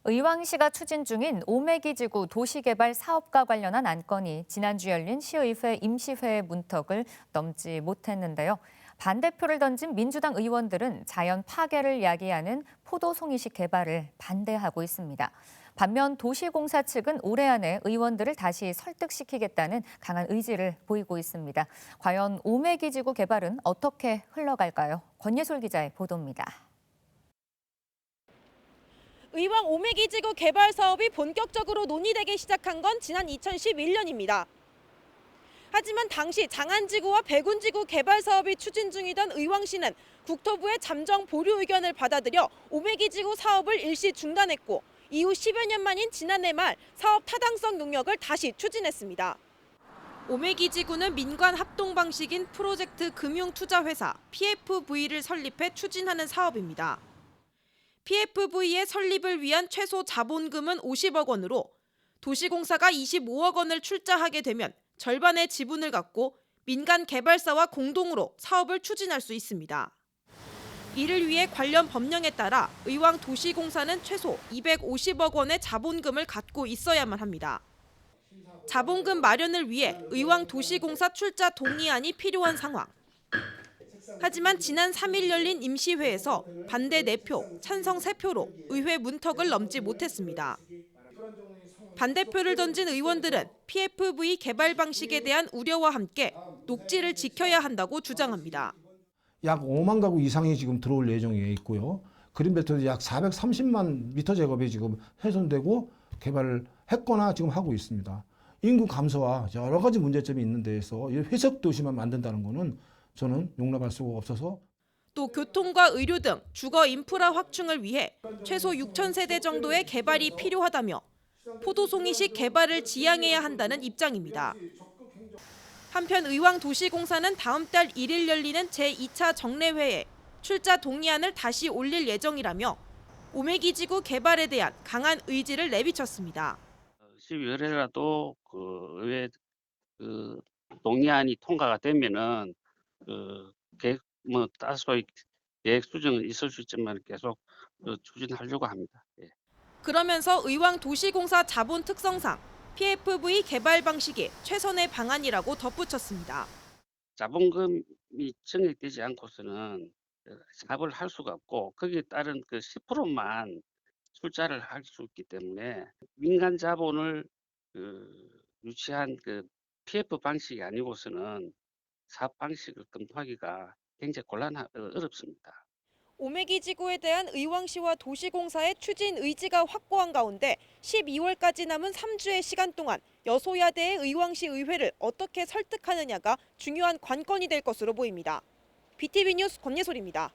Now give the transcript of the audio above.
의왕시가 추진 중인 오메기지구 도시개발 사업과 관련한 안건이 지난주 열린 시의회 임시회의 문턱을 넘지 못했는데요. 반대표를 던진 민주당 의원들은 자연 파괴를 야기하는 포도송이식 개발을 반대하고 있습니다. 반면 도시공사 측은 올해 안에 의원들을 다시 설득시키겠다는 강한 의지를 보이고 있습니다. 과연 오메기지구 개발은 어떻게 흘러갈까요? 권예솔 기자의 보도입니다. 의왕 오메기지구 개발 사업이 본격적으로 논의되기 시작한 건 지난 2011년입니다. 하지만 당시 장안지구와 백운지구 개발 사업이 추진 중이던 의왕시는 국토부의 잠정 보류 의견을 받아들여 오메기지구 사업을 일시 중단했고 이후 10여 년 만인 지난해 말 사업 타당성 용역을 다시 추진했습니다. 오메기지구는 민관 합동 방식인 프로젝트 금융투자회사 PFV를 설립해 추진하는 사업입니다. PFV의 설립을 위한 최소 자본금은 50억 원으로 도시공사가 25억 원을 출자하게 되면 절반의 지분을 갖고 민간 개발사와 공동으로 사업을 추진할 수 있습니다. 이를 위해 관련 법령에 따라 의왕 도시공사는 최소 250억 원의 자본금을 갖고 있어야만 합니다. 자본금 마련을 위해 의왕 도시공사 출자 동의안이 필요한 상황. 하지만 지난 3일 열린 임시회에서 반대 4표, 찬성 3표로 의회 문턱을 넘지 못했습니다. 반대표를 던진 의원들은 PFV 개발 방식에 대한 우려와 함께 녹지를 지켜야 한다고 주장합니다. 약 5만 가구 이상이 지금 들어올 예정에 있고요. 그린벨트도 약 430만 미터 제곱이 지금 훼손되고 개발을 했거나 지금 하고 있습니다. 인구 감소와 여러 가지 문제점이 있는 데에서 회색 도시만 만든다는 것은 저는 용납할 수가 없어서. 또 교통과 의료 등 주거 인프라 확충을 위해 최소 6천 세대 정도의 개발이 필요하다며 포도송이식 개발을 지향해야 한다는 입장입니다. 한편 의왕 도시공사는 다음 달 1일 열리는 제2차 정례회에 출자 동의안을 다시 올릴 예정이라며 오메기지구 개발에 대한 강한 의지를 내비쳤습니다. 12월에라도 의회 동의안이 통과가 되면은 다소 계획 수정은 있을 수 있지만 계속 추진하려고 합니다. 예. 그러면서 의왕 도시공사 자본 특성상 PFV 개발 방식이 최선의 방안이라고 덧붙였습니다. 자본금이 증액되지 않고서는 사업을 할 수가 없고 거기에 따른 10%만 출자를 할 수 있기 때문에 민간 자본을 유치한 PF 방식이 아니고서는 사업 방식을 검토하기가 굉장히 어렵습니다. 오메기지구에 대한 의왕시와 도시공사의 추진 의지가 확고한 가운데 12월까지 남은 3주의 시간 동안 여소야대의 의왕시 의회를 어떻게 설득하느냐가 중요한 관건이 될 것으로 보입니다. BTV 뉴스 권예솔입니다.